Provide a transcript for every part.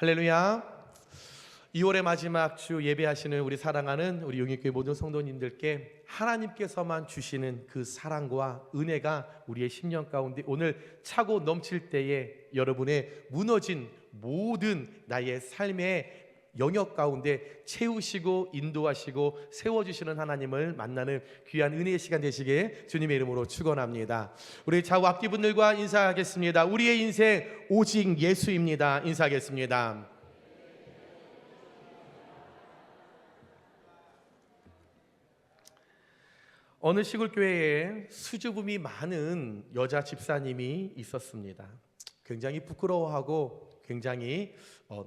할렐루야. 2월의 마지막 주 예배하시는 우리 사랑하는 우리 용인교회 모든 성도님들께 하나님께서만 주시는 그 사랑과 은혜가 우리의 심령 가운데 오늘 차고 넘칠 때에 여러분의 무너진 모든 나의 삶의 영역 가운데 채우시고 인도하시고 세워주시는 하나님을 만나는 귀한 은혜의 시간 되시게 주님의 이름으로 축원합니다. 우리 좌우 앞뒤 분들과 인사하겠습니다. 우리의 인생 오직 예수입니다. 인사하겠습니다. 어느 시골 교회에 수줍음이 많은 여자 집사님이 있었습니다. 굉장히 부끄러워하고 굉장히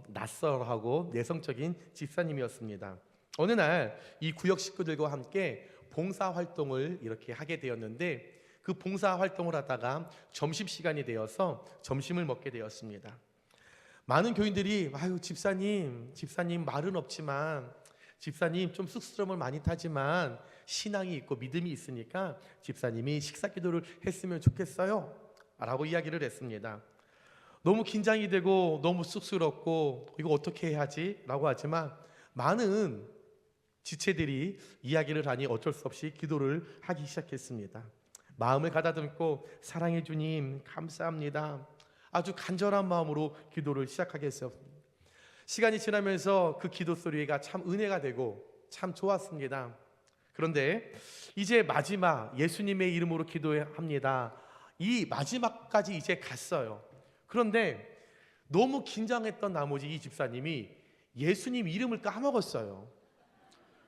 낯설하고 내성적인 집사님이었습니다. 어느 날 이 구역 식구들과 함께 봉사활동을 이렇게 하게 되었는데 그 봉사활동을 하다가 점심시간이 되어서 점심을 먹게 되었습니다. 많은 교인들이 아유 집사님 말은 없지만 집사님 좀 쑥스러움을 많이 타지만 신앙이 있고 믿음이 있으니까 집사님이 식사 기도를 했으면 좋겠어요 라고 이야기를 했습니다. 너무 긴장이 되고 너무 쑥스럽고 이거 어떻게 해야지? 라고 하지만 많은 지체들이 이야기를 하니 어쩔 수 없이 기도를 하기 시작했습니다. 마음을 가다듬고 사랑해 주님 감사합니다. 아주 간절한 마음으로 기도를 시작하겠습니다. 시간이 지나면서 그 기도 소리가 참 은혜가 되고 참 좋았습니다. 그런데 이제 마지막 예수님의 이름으로 기도합니다. 이 마지막까지 이제 갔어요. 그런데 너무 긴장했던 나머지 이 집사님이 예수님 이름을 까먹었어요.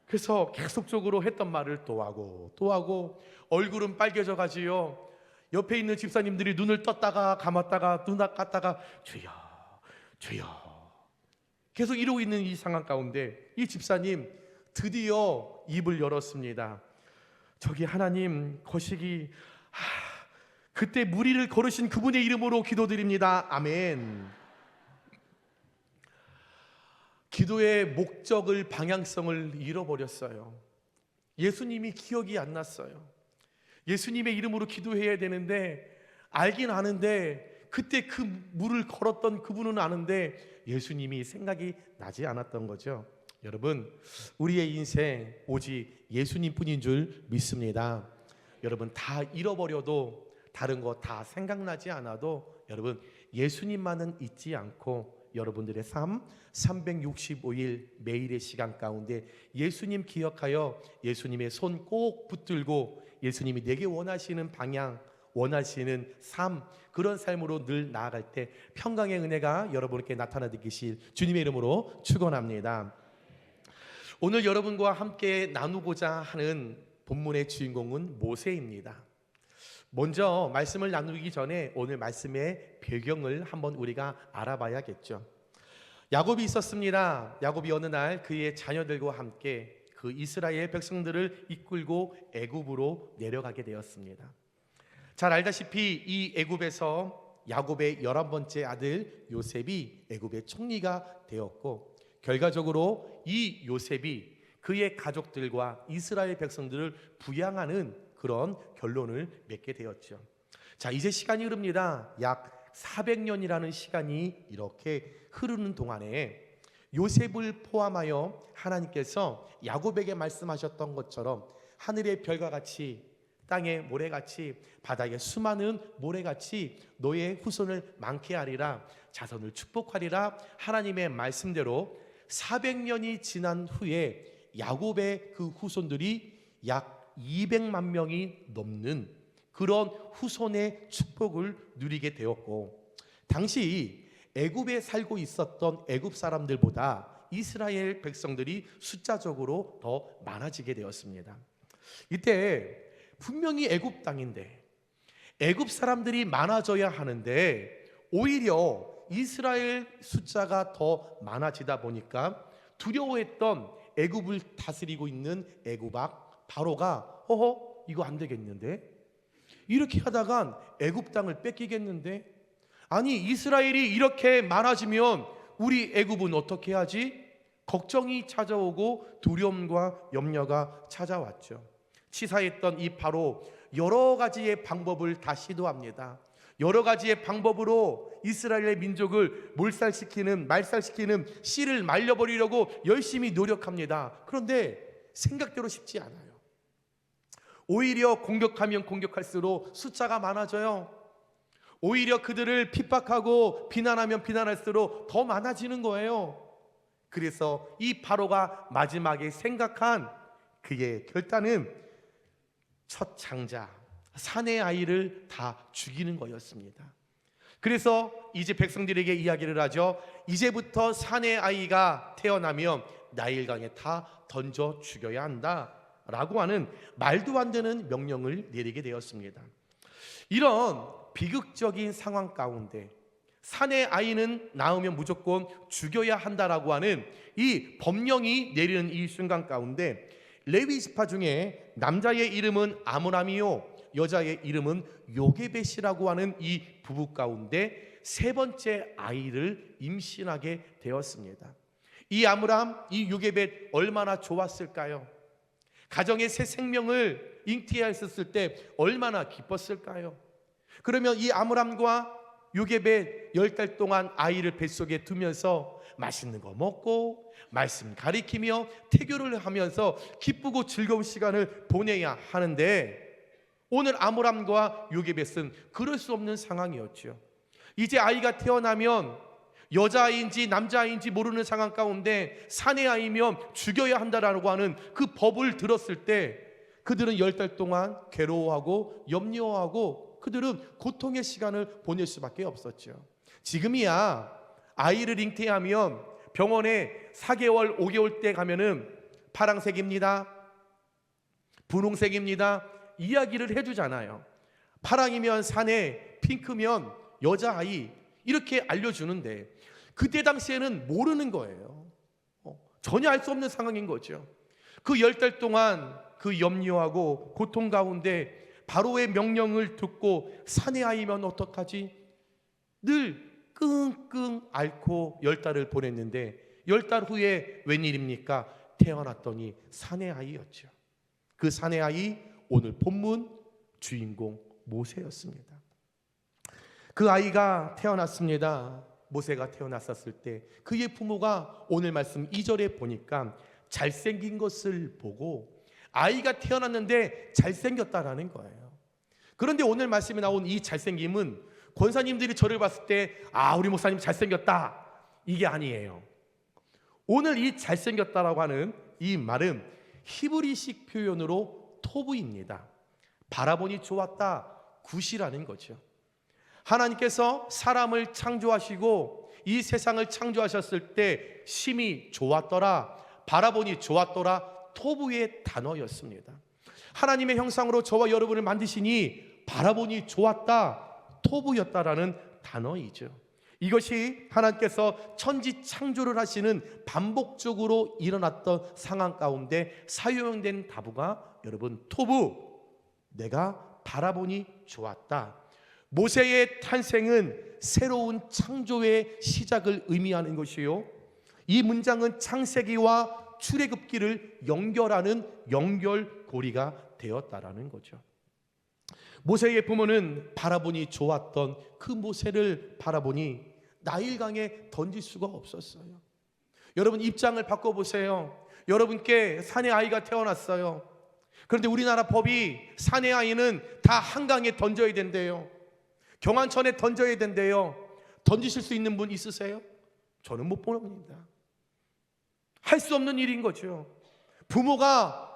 그래서 계속적으로 했던 말을 또 하고 얼굴은 빨개져 가지요. 옆에 있는 집사님들이 눈을 떴다가 감았다가 눈 깠다가 주여 주여 계속 이러고 있는 이 상황 가운데 이 집사님 드디어 입을 열었습니다. 저기 하나님 거시기 그때 무리를 걸으신 그분의 이름으로 기도드립니다. 아멘. 기도의 목적을 방향성을 잃어버렸어요. 예수님이 기억이 안 났어요. 예수님의 이름으로 기도해야 되는데 알긴 아는데 그때 그 물을 걸었던 그분은 아는데 예수님이 생각이 나지 않았던 거죠. 여러분 우리의 인생 오직 예수님뿐인 줄 믿습니다. 여러분 다 잃어버려도 다른 거 다 생각나지 않아도 여러분 예수님만은 잊지 않고 여러분들의 삶 365일 매일의 시간 가운데 예수님 기억하여 예수님의 손 꼭 붙들고 예수님이 내게 원하시는 방향 원하시는 삶 그런 삶으로 늘 나아갈 때 평강의 은혜가 여러분께 나타나시길 주님의 이름으로 축원합니다. 오늘 여러분과 함께 나누고자 하는 본문의 주인공은 모세입니다. 먼저 말씀을 나누기 전에 오늘 말씀의 배경을 한번 우리가 알아봐야겠죠. 야곱이 있었습니다. 야곱이 어느 날 그의 자녀들과 함께 그 이스라엘 백성들을 이끌고 애굽으로 내려가게 되었습니다. 잘 알다시피 이 애굽에서 야곱의 11번째 아들 요셉이 애굽의 총리가 되었고 결과적으로 이 요셉이 그의 가족들과 이스라엘 백성들을 부양하는 그런 결론을 맺게 되었죠. 자, 이제 시간이 흐릅니다. 약 400년이라는 시간이 이렇게 흐르는 동안에 요셉을 포함하여 하나님께서 야곱에게 말씀하셨던 것처럼 하늘의 별과 같이 땅의 모래같이 바다의 수많은 모래같이 너의 후손을 많게 하리라 자손을 축복하리라 하나님의 말씀대로 400년이 지난 후에 야곱의 그 후손들이 약 200만 명이 넘는 그런 후손의 축복을 누리게 되었고 당시 애굽에 살고 있었던 애굽 사람들보다 이스라엘 백성들이 숫자적으로 더 많아지게 되었습니다. 이때 분명히 애굽 땅인데 애굽 사람들이 많아져야 하는데 오히려 이스라엘 숫자가 더 많아지다 보니까 두려워했던 애굽을 다스리고 있는 애굽왕 바로가 이거 안 되겠는데 이렇게 하다간 애굽 땅을 뺏기겠는데 아니 이스라엘이 이렇게 많아지면 우리 애굽은 어떻게 하지? 걱정이 찾아오고 두려움과 염려가 찾아왔죠. 치사했던 이 바로 여러 가지의 방법을 다 시도합니다. 여러 가지의 방법으로 이스라엘의 민족을 말살시키는 씨를 말려버리려고 열심히 노력합니다. 그런데 생각대로 쉽지 않아요. 오히려 공격하면 공격할수록 숫자가 많아져요. 오히려 그들을 핍박하고 비난하면 비난할수록 더 많아지는 거예요. 그래서 이 바로가 마지막에 생각한 그의 결단은 첫 장자, 사내 아이를 다 죽이는 거였습니다. 그래서 이제 백성들에게 이야기를 하죠. 이제부터 사내 아이가 태어나면 나일강에 다 던져 죽여야 한다 라고 하는 말도 안 되는 명령을 내리게 되었습니다. 이런 비극적인 상황 가운데 사내 아이는 낳으면 무조건 죽여야 한다라고 하는 이 법령이 내리는 이 순간 가운데 레위 지파 중에 남자의 이름은 아므람이요 여자의 이름은 요게벳이라고 하는 이 부부 가운데 세 번째 아이를 임신하게 되었습니다. 이 아므람, 이 요게벳 얼마나 좋았을까요? 가정의 새 생명을 잉태하였을 때 얼마나 기뻤을까요? 그러면 이 아므람과 요게벳 10달 동안 아이를 뱃속에 두면서 맛있는 거 먹고 말씀 가리키며 태교를 하면서 기쁘고 즐거운 시간을 보내야 하는데 오늘 아므람과 요게벳은 그럴 수 없는 상황이었죠. 이제 아이가 태어나면 여자아이인지 남자아이인지 모르는 상황 가운데 사내 아이면 죽여야 한다라고 하는 그 법을 들었을 때 그들은 10달 동안 괴로워하고 염려하고 그들은 고통의 시간을 보낼 수밖에 없었죠. 지금이야 아이를 잉태하면 병원에 4개월, 5개월 때 가면은 파랑색입니다, 분홍색입니다 이야기를 해주잖아요. 파랑이면 사내, 핑크면 여자아이 이렇게 알려주는데 그때 당시에는 모르는 거예요. 전혀 알 수 없는 상황인 거죠. 그 10달 동안 그 염려하고 고통 가운데 바로의 명령을 듣고 사내 아이면 어떡하지? 늘 끙끙 앓고 10달을 보냈는데 10달 후에 웬일입니까? 태어났더니 사내 아이였죠. 그 사내 아이 오늘 본문 주인공 모세였습니다. 그 아이가 태어났습니다. 모세가 태어났었을 때 그의 부모가 오늘 말씀 2절에 보니까 잘생긴 것을 보고 아이가 태어났는데 잘생겼다라는 거예요. 그런데 오늘 말씀에 나온 이 잘생김은 권사님들이 저를 봤을 때 우리 목사님 잘생겼다 이게 아니에요. 오늘 이 잘생겼다라고 하는 이 말은 히브리식 표현으로 토브입니다. 바라보니 좋았다, 굿이라는 거죠. 하나님께서 사람을 창조하시고 이 세상을 창조하셨을 때 심히 좋았더라, 바라보니 좋았더라 토브의 단어였습니다. 하나님의 형상으로 저와 여러분을 만드시니 바라보니 좋았다, 토브였다라는 단어이죠. 이것이 하나님께서 천지 창조를 하시는 반복적으로 일어났던 상황 가운데 사용된 다부가 여러분 토브, 내가 바라보니 좋았다. 모세의 탄생은 새로운 창조의 시작을 의미하는 것이요, 이 문장은 창세기와 출애굽기를 연결하는 연결고리가 되었다라는 거죠. 모세의 부모는 바라보니 좋았던 그 모세를 바라보니 나일강에 던질 수가 없었어요. 여러분 입장을 바꿔보세요. 여러분께 사내 아이가 태어났어요. 그런데 우리나라 법이 사내 아이는 다 한강에 던져야 된대요. 경안천에 던져야 된대요. 던지실 수 있는 분 있으세요? 저는 못 봅니다. 할 수 없는 일인 거죠. 부모가,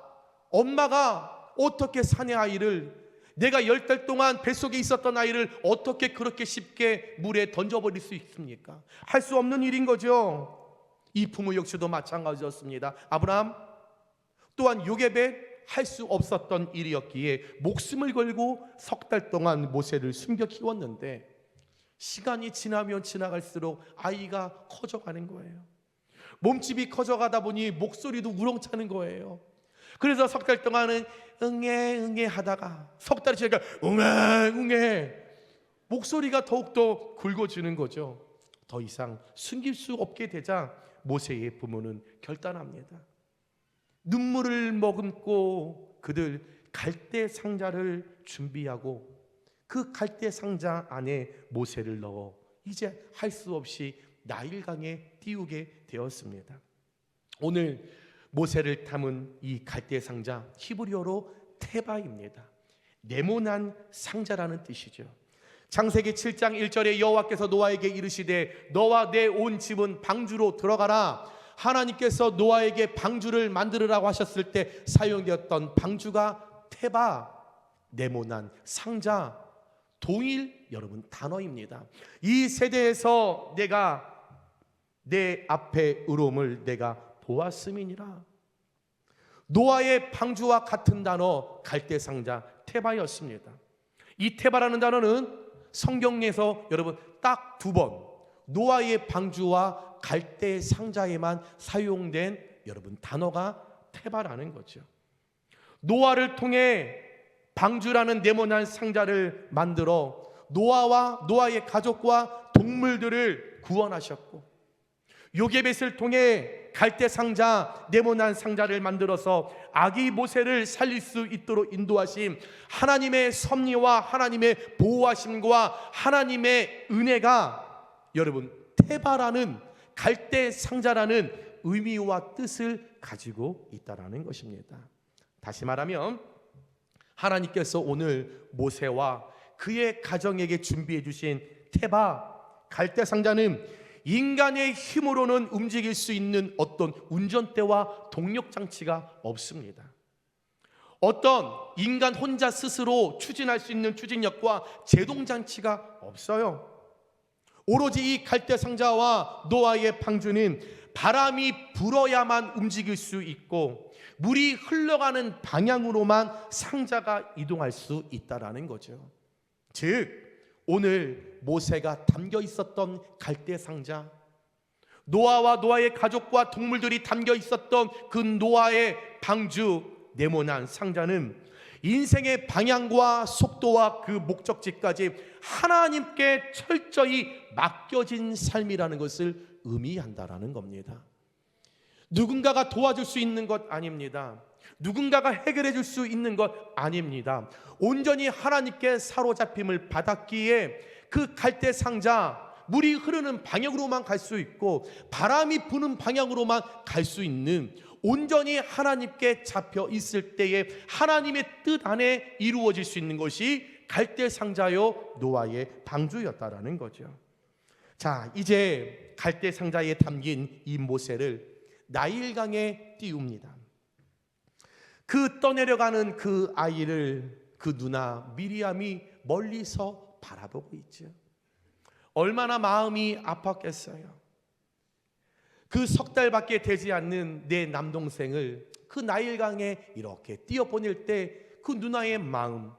엄마가 어떻게 사내 아이를, 내가 10달 동안 뱃속에 있었던 아이를 어떻게 그렇게 쉽게 물에 던져버릴 수 있습니까? 할 수 없는 일인 거죠. 이 부모 역시도 마찬가지였습니다. 아브라함 또한 요게벳 할 수 없었던 일이었기에 목숨을 걸고 3달 동안 모세를 숨겨 키웠는데 시간이 지나면 지나갈수록 아이가 커져가는 거예요. 몸집이 커져가다 보니 목소리도 우렁차는 거예요. 그래서 3달 동안은 응애 응애 하다가 3달이 지나니까 응애 응애 목소리가 더욱더 굵어지는 거죠. 더 이상 숨길 수 없게 되자 모세의 부모는 결단합니다. 눈물을 머금고 그들 갈대 상자를 준비하고 그 갈대 상자 안에 모세를 넣어 이제 할 수 없이 나일강에 띄우게 되었습니다. 오늘 모세를 담은 이 갈대 상자, 히브리어로 테바입니다. 네모난 상자라는 뜻이죠. 창세기 7장 1절에 여호와께서 노아에게 이르시되 너와 내 온 집은 방주로 들어가라. 하나님께서 노아에게 방주를 만들으라고 하셨을 때 사용되었던 방주가 테바, 네모난 상자, 동일 여러분 단어입니다. 이 세대에서 내가 내 앞에 의로움을 내가 보았음이니라. 노아의 방주와 같은 단어 갈대 상자 테바였습니다. 이 테바라는 단어는 성경에서 여러분 딱 2번 노아의 방주와 갈대 상자에만 사용된 여러분 단어가 테바라는 거죠. 노아를 통해 방주라는 네모난 상자를 만들어 노아와 노아의 가족과 동물들을 구원하셨고, 요게벳을 통해 갈대 상자, 네모난 상자를 만들어서 아기 모세를 살릴 수 있도록 인도하신 하나님의 섭리와 하나님의 보호하심과 하나님의 은혜가 여러분 테바라는 갈대 상자라는 의미와 뜻을 가지고 있다라는 것입니다. 다시 말하면 하나님께서 오늘 모세와 그의 가정에게 준비해 주신 테바 갈대 상자는 인간의 힘으로는 움직일 수 있는 어떤 운전대와 동력 장치가 없습니다. 어떤 인간 혼자 스스로 추진할 수 있는 추진력과 제동 장치가 없어요. 오로지 이 갈대 상자와 노아의 방주는 바람이 불어야만 움직일 수 있고 물이 흘러가는 방향으로만 상자가 이동할 수 있다라는 거죠. 즉 오늘 모세가 담겨 있었던 갈대 상자, 노아와 노아의 가족과 동물들이 담겨 있었던 그 노아의 방주 네모난 상자는 인생의 방향과 속도와 그 목적지까지 하나님께 철저히 맡겨진 삶이라는 것을 의미한다라는 겁니다. 누군가가 도와줄 수 있는 것 아닙니다. 누군가가 해결해 줄 수 있는 것 아닙니다. 온전히 하나님께 사로잡힘을 받았기에 그 갈대 상자, 물이 흐르는 방향으로만 갈 수 있고 바람이 부는 방향으로만 갈 수 있는, 온전히 하나님께 잡혀 있을 때에 하나님의 뜻 안에 이루어질 수 있는 것이 갈대 상자요 노아의 방주였다라는 거죠. 자, 이제 갈대 상자에 담긴 이 모세를 나일강에 띄웁니다. 그 떠내려가는 그 아이를 그 누나 미리암이 멀리서 바라보고 있죠. 얼마나 마음이 아팠겠어요. 그 3달밖에 되지 않는 내 남동생을 그 나일강에 이렇게 띄어보낼 때 그 누나의 마음,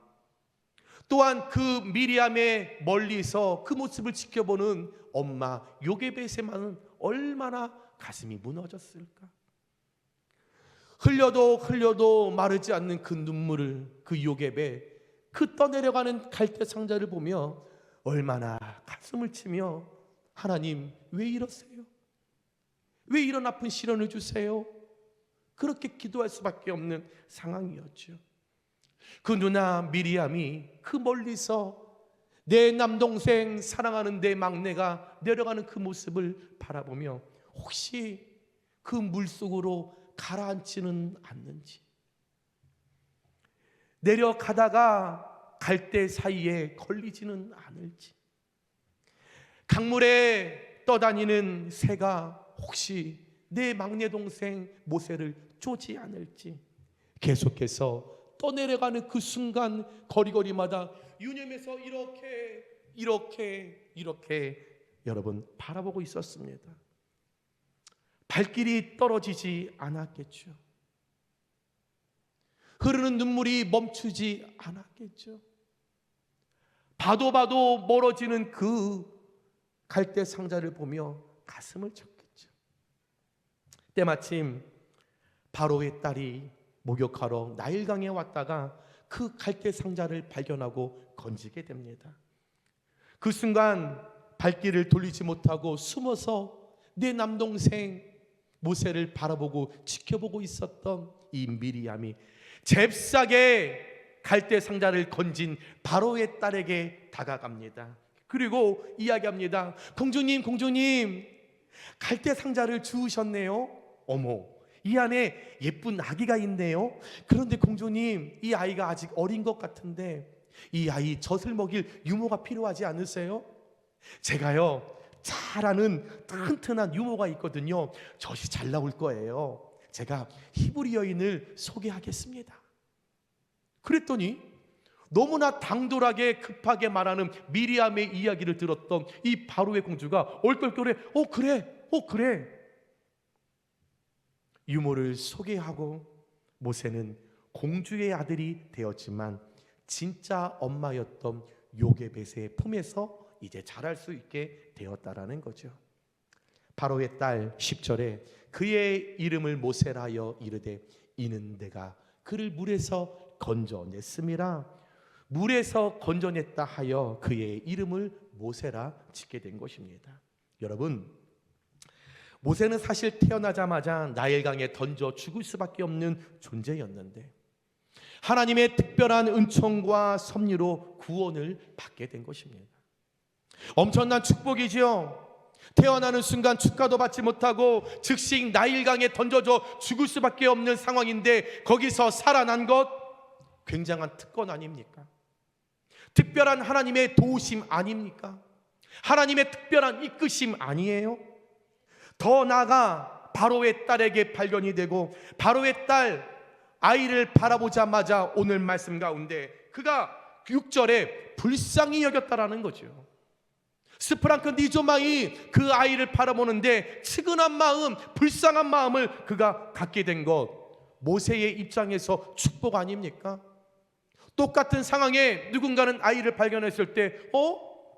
또한 그 미리암의 멀리서 그 모습을 지켜보는 엄마 요게벳의 마음은 얼마나 가슴이 무너졌을까. 흘려도 마르지 않는 그 눈물을 그 요게벳, 그 떠내려가는 갈대 상자를 보며 얼마나 가슴을 치며 하나님 왜 이러세요? 왜 이런 아픈 시련을 주세요? 그렇게 기도할 수밖에 없는 상황이었죠. 그 누나 미리암이 그 멀리서 내 남동생 사랑하는 내 막내가 내려가는 그 모습을 바라보며 혹시 그 물속으로 가라앉지는 않는지, 내려가다가 갈대 사이에 걸리지는 않을지, 강물에 떠다니는 새가 혹시 내 막내 동생 모세를 쫓지 않을지, 계속해서 떠내려가는 그 순간 거리마다 유념해서 이렇게 여러분 바라보고 있었습니다. 발길이 떨어지지 않았겠죠. 흐르는 눈물이 멈추지 않았겠죠. 봐도 멀어지는 그 갈대 상자를 보며 가슴을 쳤겠죠. 때마침 바로의 딸이 목욕하러 나일강에 왔다가 그 갈대 상자를 발견하고 건지게 됩니다. 그 순간 발길을 돌리지 못하고 숨어서 내 남동생 모세를 바라보고 지켜보고 있었던 이 미리암이 잽싸게 갈대 상자를 건진 바로의 딸에게 다가갑니다. 그리고 이야기합니다. 공주님, 공주님, 갈대 상자를 주우셨네요. 어머, 이 안에 예쁜 아기가 있네요. 그런데 공주님, 이 아이가 아직 어린 것 같은데 이 아이 젖을 먹일 유모가 필요하지 않으세요? 제가요, 잘 아는 튼튼한 유모가 있거든요. 젖이 잘 나올 거예요. 제가 히브리 여인을 소개하겠습니다. 그랬더니 너무나 당돌하게 급하게 말하는 미리암의 이야기를 들었던 이 바로의 공주가 얼떨결에 그래. 유모를 소개하고 모세는 공주의 아들이 되었지만 진짜 엄마였던 요게벳의 품에서 이제 자랄 수 있게 되었다라는 거죠. 바로의 딸 10절에 그의 이름을 모세라 하여 이르되 이는 내가 그를 물에서 건져냈음이라. 물에서 건져냈다 하여 그의 이름을 모세라 짓게 된 것입니다. 여러분, 모세는 사실 태어나자마자 나일강에 던져 죽을 수밖에 없는 존재였는데 하나님의 특별한 은총과 섭리로 구원을 받게 된 것입니다. 엄청난 축복이지요. 태어나는 순간 축가도 받지 못하고 즉시 나일강에 던져져 죽을 수밖에 없는 상황인데 거기서 살아난 것, 굉장한 특권 아닙니까? 특별한 하나님의 도우심 아닙니까? 하나님의 특별한 이끄심 아니에요? 더 나아가 바로의 딸에게 발견이 되고 바로의 딸 아이를 바라보자마자 오늘 말씀 가운데 그가 6절에 불쌍히 여겼다라는 거죠. 스프랑크 니조마이 그 아이를 바라보는데 측은한 마음, 불쌍한 마음을 그가 갖게 된 것, 모세의 입장에서 축복 아닙니까? 똑같은 상황에 누군가는 아이를 발견했을 때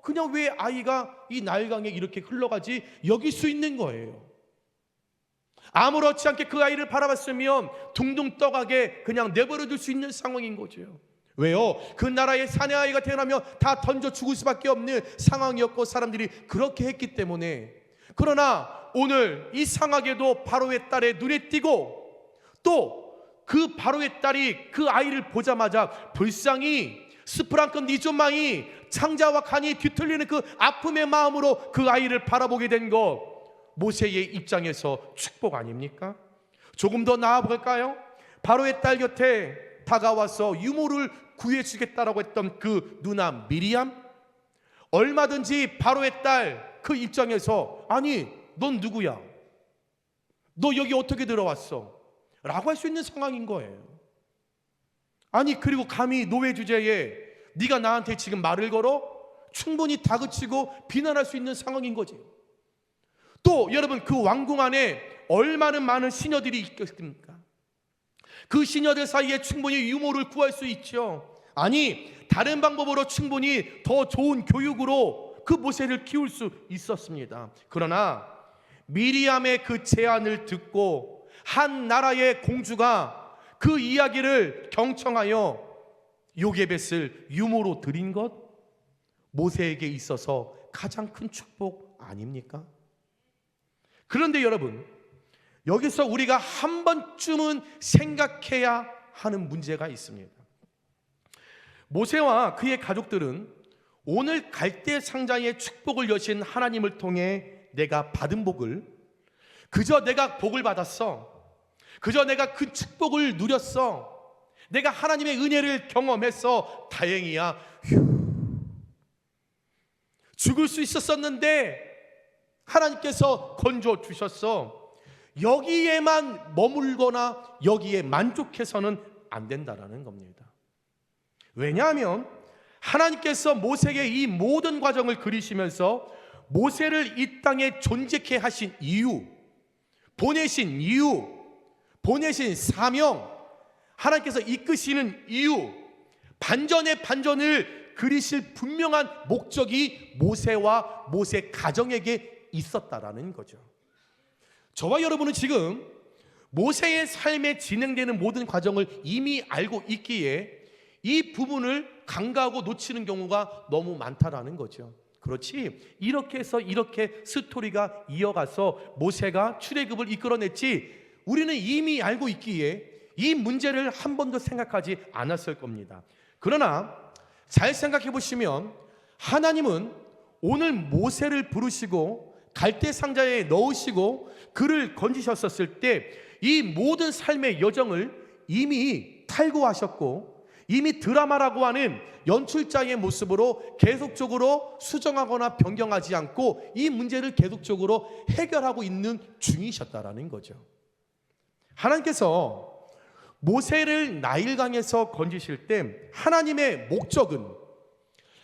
그냥 왜 아이가 이 나일강에 이렇게 흘러가지? 여길 수 있는 거예요. 아무렇지 않게 그 아이를 바라봤으면 둥둥 떠가게 그냥 내버려둘 수 있는 상황인 거죠. 왜요? 그 나라의 사내 아이가 태어나면 다 던져 죽을 수밖에 없는 상황이었고 사람들이 그렇게 했기 때문에. 그러나 오늘 이 상황에도 바로의 딸의 눈에 띄고 또 그 바로의 딸이 그 아이를 보자마자 불쌍히 스프랑크 니조마이 창자와 간이 뒤틀리는 그 아픔의 마음으로 그 아이를 바라보게 된 것, 모세의 입장에서 축복 아닙니까? 조금 더 나아볼까요? 바로의 딸 곁에 다가와서 유모를 구해주겠다라고 했던 그 누나 미리암, 얼마든지 바로의 딸 그 입장에서 아니 넌 누구야? 너 여기 어떻게 들어왔어? 라고 할 수 있는 상황인 거예요. 아니 그리고 감히 노예 주제에 네가 나한테 지금 말을 걸어? 충분히 다그치고 비난할 수 있는 상황인 거지. 또 여러분, 그 왕궁 안에 얼마나 많은 시녀들이 있겠습니까? 그 시녀들 사이에 충분히 유모를 구할 수 있죠. 아니 다른 방법으로 충분히 더 좋은 교육으로 그 모세를 키울 수 있었습니다. 그러나 미리암의 그 제안을 듣고 한 나라의 공주가 그 이야기를 경청하여 요게벳을 유모로 드린 것, 모세에게 있어서 가장 큰 축복 아닙니까? 그런데 여러분, 여기서 우리가 한 번쯤은 생각해야 하는 문제가 있습니다. 모세와 그의 가족들은 오늘 갈대 상자의 축복을 여신 하나님을 통해 내가 받은 복을, 그저 내가 복을 받았어, 그저 내가 그 축복을 누렸어, 내가 하나님의 은혜를 경험했어, 다행이야, 죽을 수 있었었는데 하나님께서 건져 주셨어, 여기에만 머물거나 여기에 만족해서는 안 된다라는 겁니다. 왜냐하면 하나님께서 모세에게 이 모든 과정을 그리시면서 모세를 이 땅에 존재케 하신 이유, 보내신 이유, 보내신 사명, 하나님께서 이끄시는 이유, 반전의 반전을 그리실 분명한 목적이 모세와 모세 가정에게 있었다라는 거죠. 저와 여러분은 지금 모세의 삶에 진행되는 모든 과정을 이미 알고 있기에 이 부분을 간과하고 놓치는 경우가 너무 많다라는 거죠. 그렇지, 이렇게 해서 이렇게 스토리가 이어가서 모세가 출애굽을 이끌어냈지, 우리는 이미 알고 있기에 이 문제를 한 번도 생각하지 않았을 겁니다. 그러나 잘 생각해 보시면 하나님은 오늘 모세를 부르시고 갈대 상자에 넣으시고 그를 건지셨었을 때 이 모든 삶의 여정을 이미 탈구하셨고 이미 드라마라고 하는 연출자의 모습으로 계속적으로 수정하거나 변경하지 않고 이 문제를 계속적으로 해결하고 있는 중이셨다라는 거죠. 하나님께서 모세를 나일강에서 건지실 때 하나님의 목적은,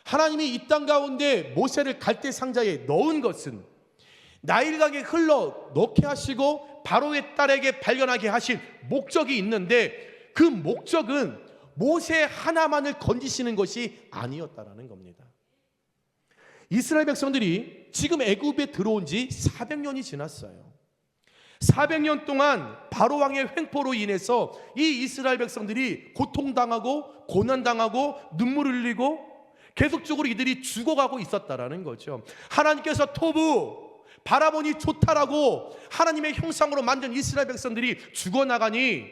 하나님이 이 땅 가운데 모세를 갈대 상자에 넣은 것은 나일강에 흘러 넣게 하시고 바로의 딸에게 발견하게 하신 목적이 있는데, 그 목적은 모세 하나만을 건지시는 것이 아니었다라는 겁니다. 이스라엘 백성들이 지금 애굽에 들어온 지 400년이 지났어요. 400년 동안 바로 왕의 횡포로 인해서 이 이스라엘 백성들이 고통당하고 고난당하고 눈물을 흘리고 계속적으로 이들이 죽어가고 있었다라는 거죠. 하나님께서 토부 바라보니 좋다라고 하나님의 형상으로 만든 이스라엘 백성들이 죽어나가니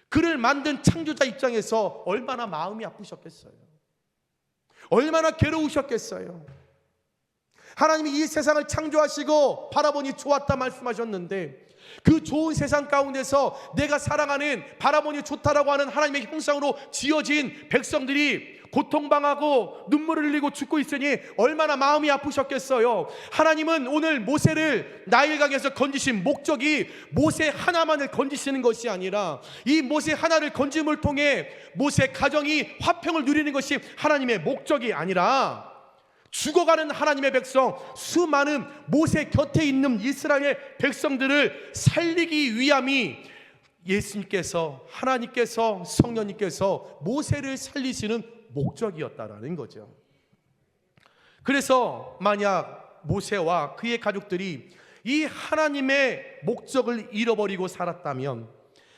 그를 만든 창조자 입장에서 얼마나 마음이 아프셨겠어요. 얼마나 괴로우셨겠어요. 하나님이 이 세상을 창조하시고 바라보니 좋았다 말씀하셨는데 그 좋은 세상 가운데서 내가 사랑하는, 바라보니 좋다라고 하는 하나님의 형상으로 지어진 백성들이 고통당하고 눈물을 흘리고 죽고 있으니 얼마나 마음이 아프셨겠어요. 하나님은 오늘 모세를 나일강에서 건지신 목적이 모세 하나만을 건지시는 것이 아니라 이 모세 하나를 건짐을 통해 모세 가정이 화평을 누리는 것이 하나님의 목적이 아니라 죽어가는 하나님의 백성, 수많은 모세 곁에 있는 이스라엘 백성들을 살리기 위함이 예수님께서, 하나님께서, 성령님께서 모세를 살리시는 목적이었다라는 거죠. 그래서 만약 모세와 그의 가족들이 이 하나님의 목적을 잃어버리고 살았다면,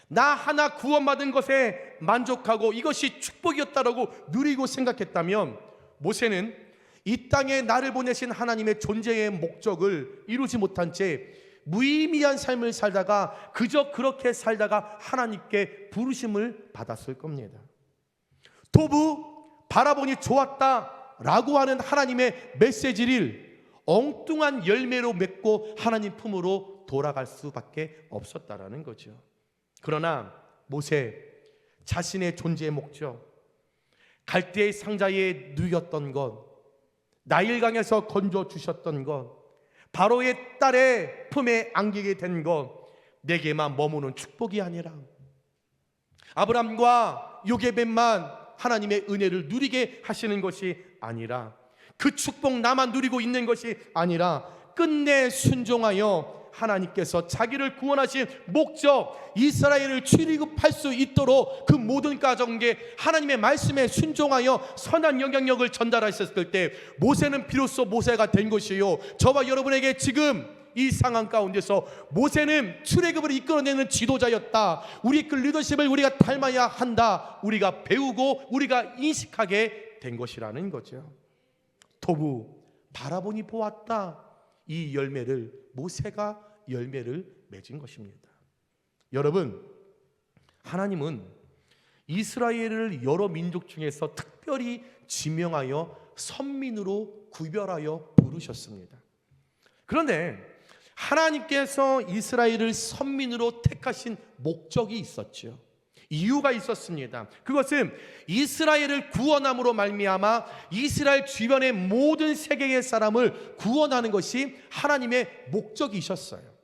나 하나 구원받은 것에 만족하고 이것이 축복이었다라고 누리고 생각했다면, 모세는 이 땅에 나를 보내신 하나님의 존재의 목적을 이루지 못한 채 무의미한 삶을 살다가 그저 그렇게 살다가 하나님께 부르심을 받았을 겁니다. 도부 바라보니 좋았다라고 하는 하나님의 메시지를 엉뚱한 열매로 맺고 하나님 품으로 돌아갈 수밖에 없었다라는 거죠. 그러나 모세 자신의 존재의 목적, 갈대의 상자에 누였던 것, 나일강에서 건져 주셨던 것, 바로의 딸의 품에 안기게 된 것, 내게만 머무는 축복이 아니라 아브람과 요게벳만 하나님의 은혜를 누리게 하시는 것이 아니라, 그 축복 나만 누리고 있는 것이 아니라 끝내 순종하여 하나님께서 자기를 구원하신 목적, 이스라엘을 출애굽할 수 있도록 그 모든 가정에 하나님의 말씀에 순종하여 선한 영향력을 전달하셨을 때 모세는 비로소 모세가 된 것이요, 저와 여러분에게 지금 이 상황 가운데서 모세는 출애굽을 이끌어내는 지도자였다, 우리 그 리더십을 우리가 닮아야 한다, 우리가 배우고 우리가 인식하게 된 것이라는 거죠. 도부 바라보니 보았다, 이 열매를, 모세가 열매를 맺은 것입니다. 여러분, 하나님은 이스라엘을 여러 민족 중에서 특별히 지명하여 선민으로 구별하여 부르셨습니다. 그런데 하나님께서 이스라엘을 선민으로 택하신 목적이 있었죠. 이유가 있었습니다. 그것은 이스라엘을 구원함으로 말미암아 이스라엘 주변의 모든 세계의 사람을 구원하는 것이 하나님의 목적이셨어요.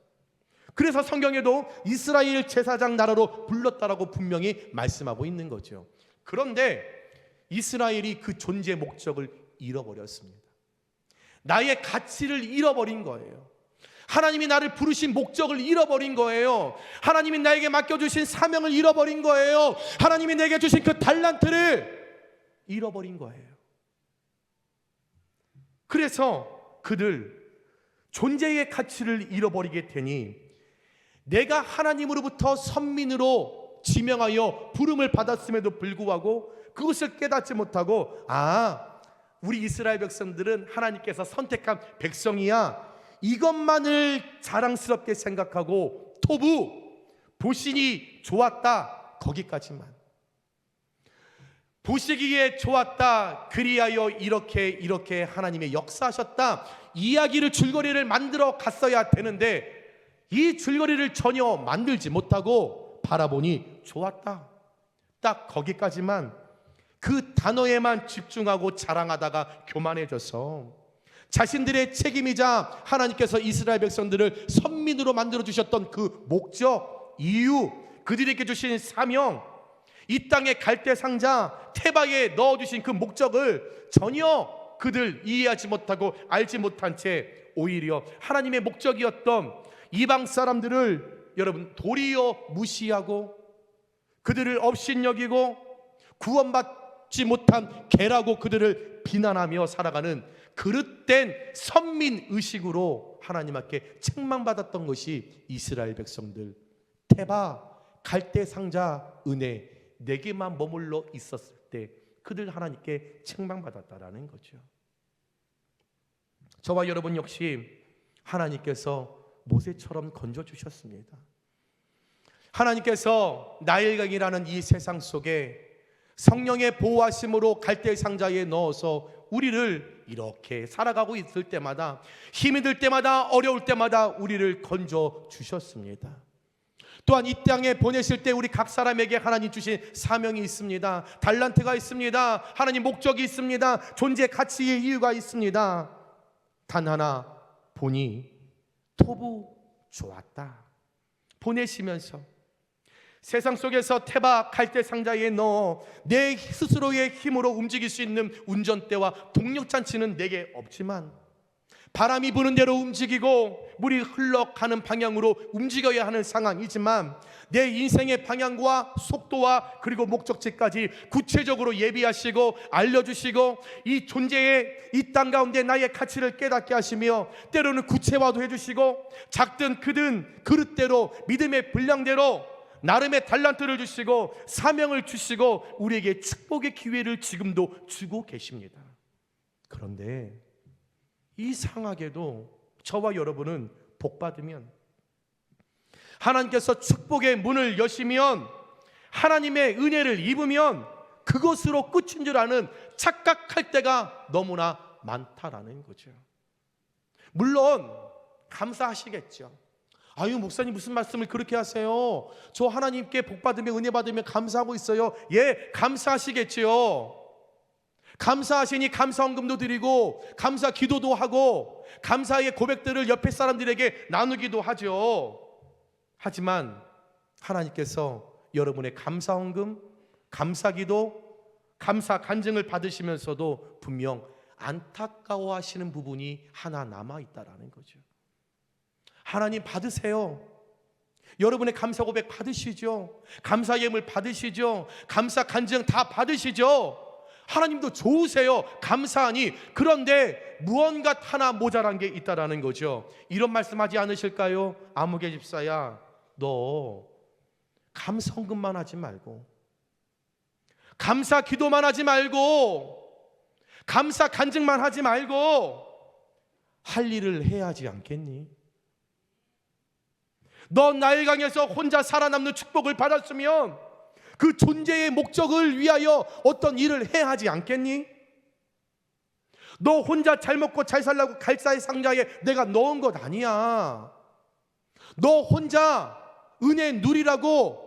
그래서 성경에도 이스라엘 제사장 나라로 불렀다라고 분명히 말씀하고 있는 거죠. 그런데 이스라엘이 그 존재 목적을 잃어버렸습니다. 나의 가치를 잃어버린 거예요. 하나님이 나를 부르신 목적을 잃어버린 거예요. 하나님이 나에게 맡겨주신 사명을 잃어버린 거예요. 하나님이 내게 주신 그 달란트를 잃어버린 거예요. 그래서 그들 존재의 가치를 잃어버리게 되니 내가 하나님으로부터 선민으로 지명하여 부름을 받았음에도 불구하고 그것을 깨닫지 못하고, 우리 이스라엘 백성들은 하나님께서 선택한 백성이야, 이것만을 자랑스럽게 생각하고 토부 보시니 좋았다, 거기까지만. 보시기에 좋았다, 그리하여 이렇게 하나님의 역사하셨다, 이야기를 줄거리를 만들어 갔어야 되는데 이 줄거리를 전혀 만들지 못하고 바라보니 좋았다, 딱 거기까지만, 그 단어에만 집중하고 자랑하다가 교만해져서 자신들의 책임이자 하나님께서 이스라엘 백성들을 선민으로 만들어주셨던 그 목적, 이유, 그들에게 주신 사명, 이 땅의 갈대상자 테바에 넣어주신 그 목적을 전혀 그들 이해하지 못하고 알지 못한 채 오히려 하나님의 목적이었던 이방 사람들을 여러분 도리어 무시하고 그들을 업신여기고 구원받지 못한 개라고 그들을 비난하며 살아가는 그릇된 선민의식으로 하나님 앞에 책망받았던 것이 이스라엘 백성들, 테바 갈대상자 은혜 내게만 머물러 있었을 때 그들 하나님께 책망받았다라는 거죠. 저와 여러분 역시 하나님께서 모세처럼 건져주셨습니다. 하나님께서 나일강이라는 이 세상 속에 성령의 보호하심으로 갈대상자에 넣어서 우리를 이렇게 살아가고 있을 때마다, 힘이 들 때마다, 어려울 때마다 우리를 건져주셨습니다. 또한 이 땅에 보내실 때 우리 각 사람에게 하나님 주신 사명이 있습니다. 달란트가 있습니다. 하나님 목적이 있습니다. 존재 가치의 이유가 있습니다. 단 하나, 보니 토부 좋았다. 보내시면서 세상 속에서 테바 갈대상자에 넣어 내 스스로의 힘으로 움직일 수 있는 운전대와 동력장치는 내게 없지만 바람이 부는 대로 움직이고 물이 흘러가는 방향으로 움직여야 하는 상황이지만 내 인생의 방향과 속도와 그리고 목적지까지 구체적으로 예비하시고 알려주시고 이 존재의 이 땅 가운데 나의 가치를 깨닫게 하시며 때로는 구체화도 해주시고 작든 크든 그릇대로 믿음의 분량대로 나름의 달란트를 주시고 사명을 주시고 우리에게 축복의 기회를 지금도 주고 계십니다. 그런데 이상하게도 저와 여러분은 복받으면, 하나님께서 축복의 문을 여시면, 하나님의 은혜를 입으면 그것으로 끝인 줄 아는 착각할 때가 너무나 많다라는 거죠. 물론 감사하시겠죠. 아유, 목사님 무슨 말씀을 그렇게 하세요? 저 하나님께 복받으며 은혜 받으며 감사하고 있어요. 예, 감사하시겠지요. 감사하시니 감사헌금도 드리고 감사 기도도 하고 감사의 고백들을 옆에 사람들에게 나누기도 하죠. 하지만 하나님께서 여러분의 감사헌금, 감사기도, 감사 간증을 받으시면서도 분명 안타까워하시는 부분이 하나 남아있다라는 거죠. 하나님 받으세요. 여러분의 감사 고백 받으시죠. 감사 예물 받으시죠. 감사 간증 다 받으시죠. 하나님도 좋으세요. 감사하니. 그런데 무언가 하나 모자란 게 있다라는 거죠. 이런 말씀하지 않으실까요? 아무개 집사야, 너 감사헌금만 하지 말고, 감사 기도만 하지 말고, 감사 간증만 하지 말고 할 일을 해야 하지 않겠니? 너 나일강에서 혼자 살아남는 축복을 받았으면 그 존재의 목적을 위하여 어떤 일을 해야 하지 않겠니? 너 혼자 잘 먹고 잘 살라고 갈사의 상자에 내가 넣은 것 아니야. 너 혼자 은혜 누리라고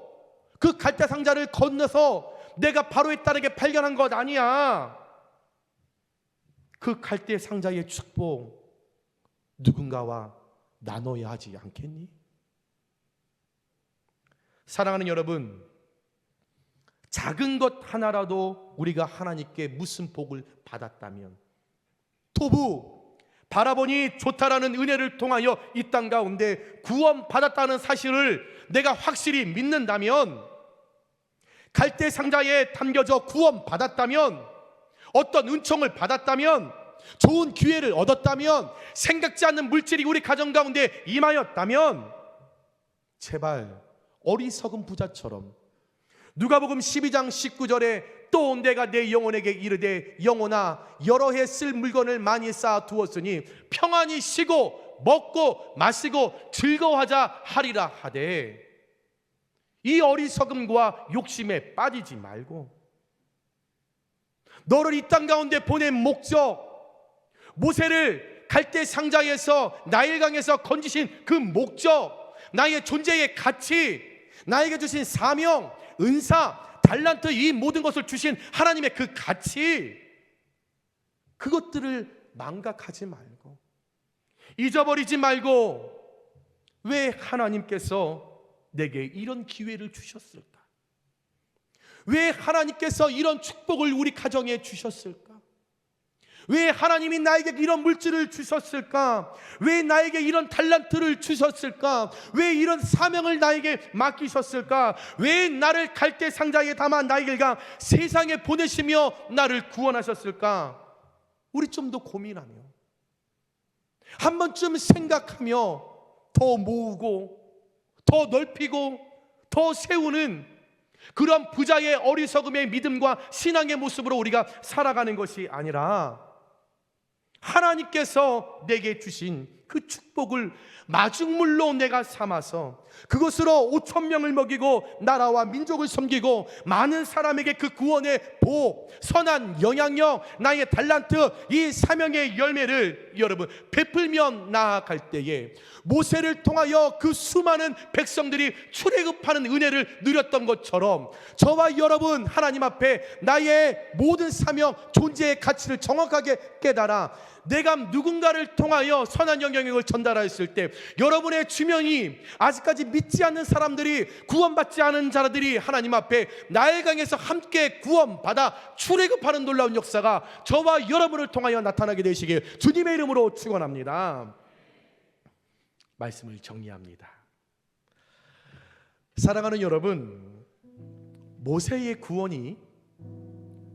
그 갈대 상자를 건너서 내가 바로에 따르게 발견한 것 아니야. 그 갈대 상자의 축복 누군가와 나눠야 하지 않겠니? 사랑하는 여러분, 작은 것 하나라도 우리가 하나님께 무슨 복을 받았다면, 토부 바라보니 좋다라는 은혜를 통하여 이 땅 가운데 구원받았다는 사실을 내가 확실히 믿는다면, 갈대 상자에 담겨져 구원받았다면, 어떤 은총을 받았다면, 좋은 기회를 얻었다면, 생각지 않는 물질이 우리 가정 가운데 임하였다면, 제발 어리석은 부자처럼 누가복음 12장 19절에 또 온 내가 내 영혼에게 이르되 영혼아 여러 해 쓸 물건을 많이 쌓아 두었으니 평안히 쉬고 먹고 마시고 즐거워하자 하리라 하되, 이 어리석음과 욕심에 빠지지 말고 너를 이 땅 가운데 보낸 목적, 모세를 갈대 상자에서 나일강에서 건지신 그 목적, 나의 존재의 가치, 나에게 주신 사명, 은사, 달란트, 이 모든 것을 주신 하나님의 그 가치, 그것들을 망각하지 말고, 잊어버리지 말고, 왜 하나님께서 내게 이런 기회를 주셨을까? 왜 하나님께서 이런 축복을 우리 가정에 주셨을까? 왜 하나님이 나에게 이런 물질을 주셨을까? 왜 나에게 이런 달란트를 주셨을까? 왜 이런 사명을 나에게 맡기셨을까? 왜 나를 갈대 상자에 담아 나에게가 세상에 보내시며 나를 구원하셨을까? 우리 좀 더 고민하며, 한 번쯤 생각하며 더 모으고 더 넓히고 더 세우는 그런 부자의 어리석음의 믿음과 신앙의 모습으로 우리가 살아가는 것이 아니라, 하나님께서 내게 주신 그 축복을 마중물로 내가 삼아서 그것으로 5,000명을 먹이고 나라와 민족을 섬기고 많은 사람에게 그 구원의 복, 선한 영향력, 나의 달란트, 이 사명의 열매를 여러분 베풀며 나아갈 때에 모세를 통하여 그 수많은 백성들이 출애굽하는 은혜를 누렸던 것처럼 저와 여러분 하나님 앞에 나의 모든 사명, 존재의 가치를 정확하게 깨달아 내가 누군가를 통하여 선한 영향력을 전달하였을 때 여러분의 주변이 아직까지 믿지 않는 사람들이, 구원받지 않은 자들이 하나님 앞에 나일강에서 함께 구원받아 출애굽하는 놀라운 역사가 저와 여러분을 통하여 나타나게 되시길 주님의 이름으로 축원합니다. 말씀을 정리합니다. 사랑하는 여러분, 모세의 구원이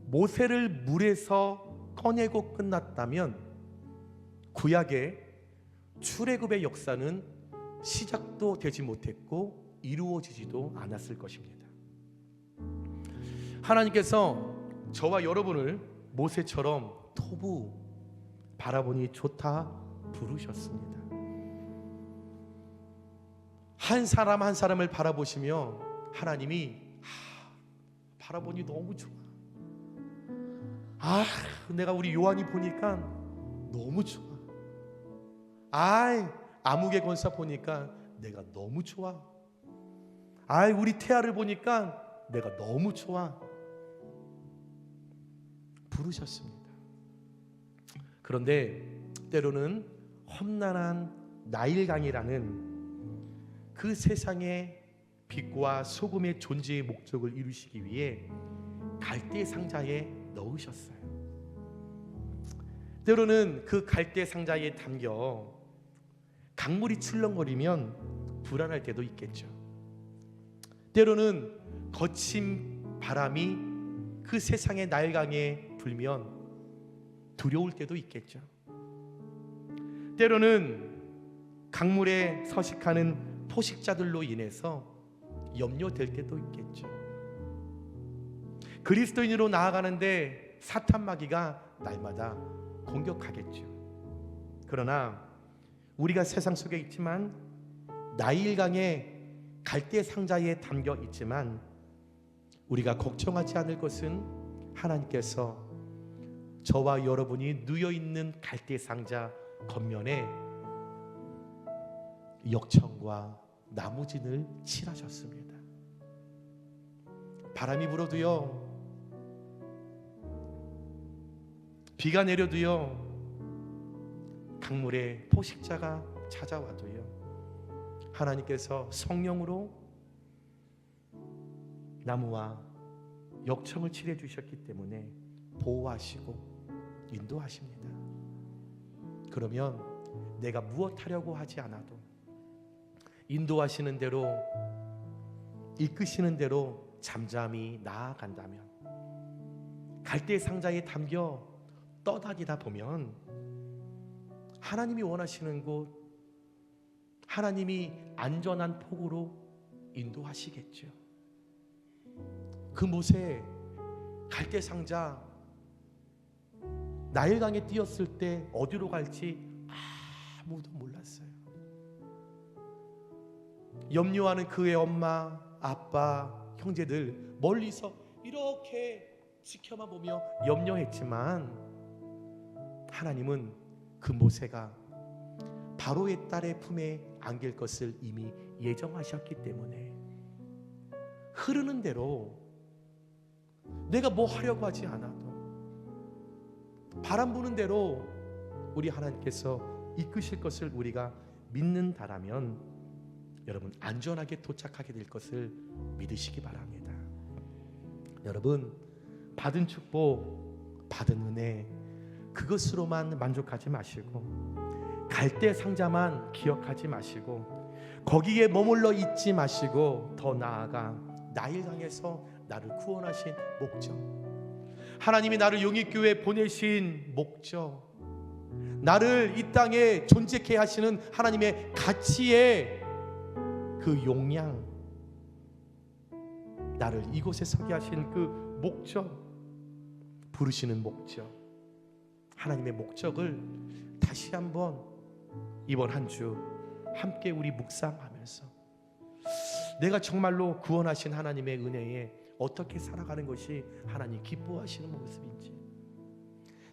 모세를 물에서 꺼내고 끝났다면 구약의 출애굽의 역사는 시작도 되지 못했고 이루어지지도 않았을 것입니다. 하나님께서 저와 여러분을 모세처럼 토부 바라보니 좋다 부르셨습니다. 한 사람 한 사람을 바라보시며 하나님이 바라보니 너무 좋아. 내가 우리 요한이 보니까 너무 좋아. 아무개 권사 보니까 내가 너무 좋아. 우리 태아를 보니까 내가 너무 좋아. 부르셨습니다. 그런데 때로는 험난한 나일강이라는 그 세상의 빛과 소금의 존재의 목적을 이루시기 위해 갈대 상자에 넣으셨어요. 때로는 그 갈대 상자에 담겨 강물이 출렁거리면 불안할 때도 있겠죠. 때로는 거친 바람이 그 세상의 나일강에 불면 두려울 때도 있겠죠. 때로는 강물에 서식하는 포식자들로 인해서 염려될 때도 있겠죠. 그리스도인으로 나아가는데 사탄 마귀가 날마다 공격하겠죠. 그러나 우리가 세상 속에 있지만 나일강의 갈대 상자에 담겨 있지만 우리가 걱정하지 않을 것은 하나님께서 저와 여러분이 누여 있는 갈대 상자 겉면에 역청과 나무진을 칠하셨습니다. 바람이 불어도요, 비가 내려도요, 강물에 포식자가 찾아와도요, 하나님께서 성령으로 나무와 역청을 칠해 주셨기 때문에 보호하시고 인도하십니다. 그러면 내가 무엇 하려고 하지 않아도 인도하시는 대로, 이끄시는 대로 잠잠히 나아간다면, 갈대 상자에 담겨 떠다니다 보면 하나님이 원하시는 곳, 하나님이 안전한 폭으로 인도하시겠죠. 그 모세 갈대 상자 나일강에 띄었을 때 어디로 갈지 아무도 몰랐어요. 염려하는 그의 엄마, 아빠, 형제들 멀리서 이렇게 지켜만 보며 염려했지만 하나님은 그 모세가 바로의 딸의 품에 안길 것을 이미 예정하셨기 때문에 흐르는 대로 내가 뭐 하려고 하지 않아도 바람 부는 대로 우리 하나님께서 이끄실 것을 우리가 믿는다라면 여러분 안전하게 도착하게 될 것을 믿으시기 바랍니다. 여러분 받은 축복, 받은 은혜 그것으로만 만족하지 마시고 갈대 상자만 기억하지 마시고 거기에 머물러 있지 마시고 더 나아가 나를 향해서 나를 구원하신 목적, 하나님이 나를 용익교회에 보내신 목적, 나를 이 땅에 존재케 하시는 하나님의 가치의 그 용량, 나를 이곳에 서게 하신 그 목적, 부르시는 목적, 하나님의 목적을 다시 한번 이번 한 주 함께 우리 묵상하면서 내가 정말로 구원하신 하나님의 은혜에 어떻게 살아가는 것이 하나님 기뻐하시는 모습인지,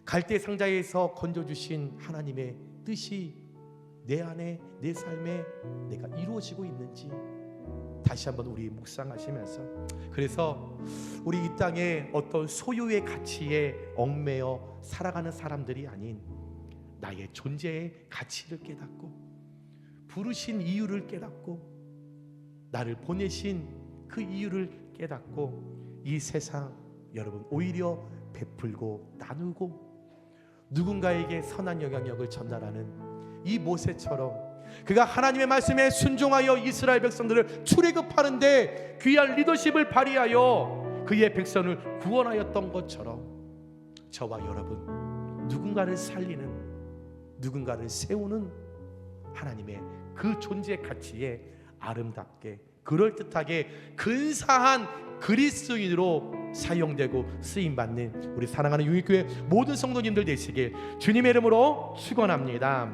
갈대 상자에서 건져주신 하나님의 뜻이 내 안에 내 삶에 내가 이루어지고 있는지 다시 한번 우리 묵상하시면서, 그래서 우리 이 땅에 어떤 소유의 가치에 얽매여 살아가는 사람들이 아닌 나의 존재의 가치를 깨닫고 부르신 이유를 깨닫고 나를 보내신 그 이유를 깨닫고 이 세상 여러분 오히려 베풀고 나누고 누군가에게 선한 영향력을 전달하는 이 모세처럼 그가 하나님의 말씀에 순종하여 이스라엘 백성들을 출애굽하는데 귀한 리더십을 발휘하여 그의 백성을 구원하였던 것처럼 저와 여러분 누군가를 살리는, 누군가를 세우는 하나님의 그 존재 가치에 아름답게 그럴듯하게 근사한 그리스도인으로 사용되고 쓰임받는 우리 사랑하는 유익교회 모든 성도님들 되시길 주님의 이름으로 축원합니다.